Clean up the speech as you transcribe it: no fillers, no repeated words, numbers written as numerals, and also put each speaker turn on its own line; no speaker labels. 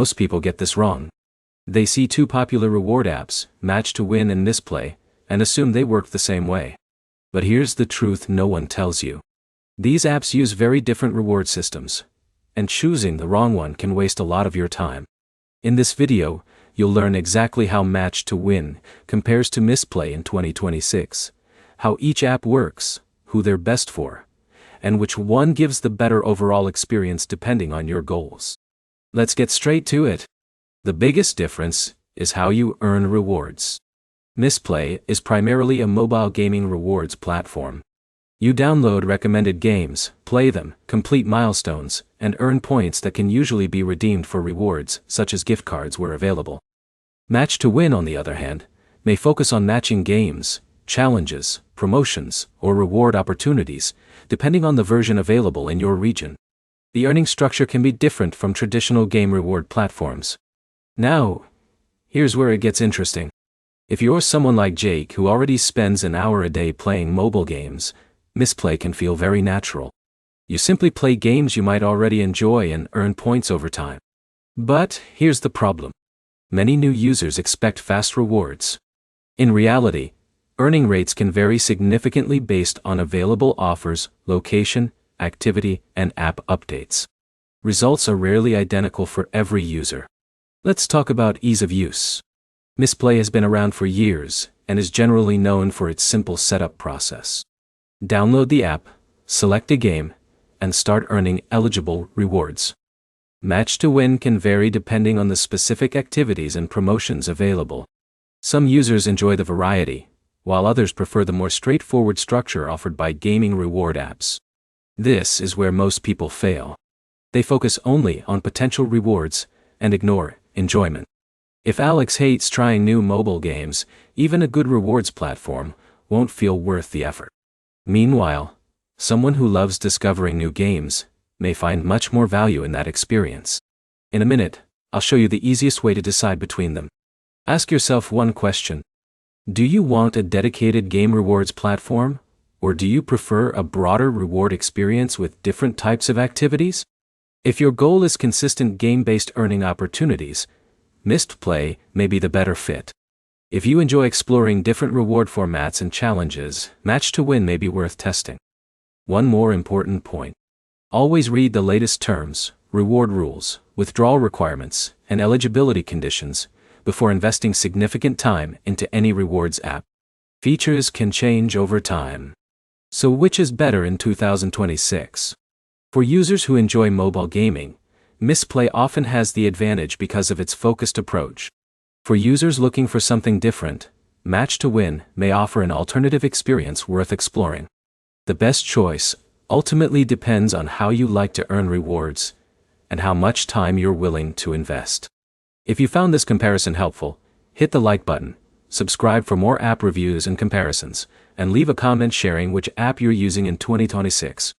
Most people get this wrong. They see two popular reward apps, Match to Win and Mistplay, and assume they work the same way. But here's the truth no one tells you. These apps use very different reward systems, and choosing the wrong one can waste a lot of your time. In this video, you'll learn exactly how Match to Win compares to Mistplay in 2026, how each app works, who they're best for, and which one gives the better overall experience depending on your goals. Let's get straight to it. The biggest difference is how you earn rewards. Mistplay is primarily a mobile gaming rewards platform. You download recommended games, play them, complete milestones, and earn points that can usually be redeemed for rewards, such as gift cards where available. Match to Win, on the other hand, may focus on matching games, challenges, promotions, or reward opportunities, depending on the version available in your region. The earning structure can be different from traditional game reward platforms. Now, here's where it gets interesting. If you're someone like Jake who already spends an hour a day playing mobile games, Mistplay can feel very natural. You simply play games you might already enjoy and earn points over time. But here's the problem. Many new users expect fast rewards. In reality, earning rates can vary significantly based on available offers, location, activity, and app updates. Results are rarely identical for every user. Let's talk about ease of use. Mistplay has been around for years and is generally known for its simple setup process. Download the app, select a game, and start earning eligible rewards. Match to Win can vary depending on the specific activities and promotions available. Some users enjoy the variety, while others prefer the more straightforward structure offered by gaming reward apps. This is where most people fail. They focus only on potential rewards and ignore enjoyment. If Alex hates trying new mobile games, even a good rewards platform won't feel worth the effort. Meanwhile, someone who loves discovering new games may find much more value in that experience. In a minute, I'll show you the easiest way to decide between them. Ask yourself one question. Do you want a dedicated game rewards platform, or do you prefer a broader reward experience with different types of activities? If your goal is consistent game-based earning opportunities, Mistplay may be the better fit. If you enjoy exploring different reward formats and challenges, Match to Win may be worth testing. One more important point. Always read the latest terms, reward rules, withdrawal requirements, and eligibility conditions before investing significant time into any rewards app. Features can change over time. So which is better in 2026? For users who enjoy mobile gaming, Mistplay often has the advantage because of its focused approach. For users looking for something different, Match to Win may offer an alternative experience worth exploring. The best choice ultimately depends on how you like to earn rewards and how much time you're willing to invest. If you found this comparison helpful, hit the like button, subscribe for more app reviews and comparisons, and leave a comment sharing which app you're using in 2026.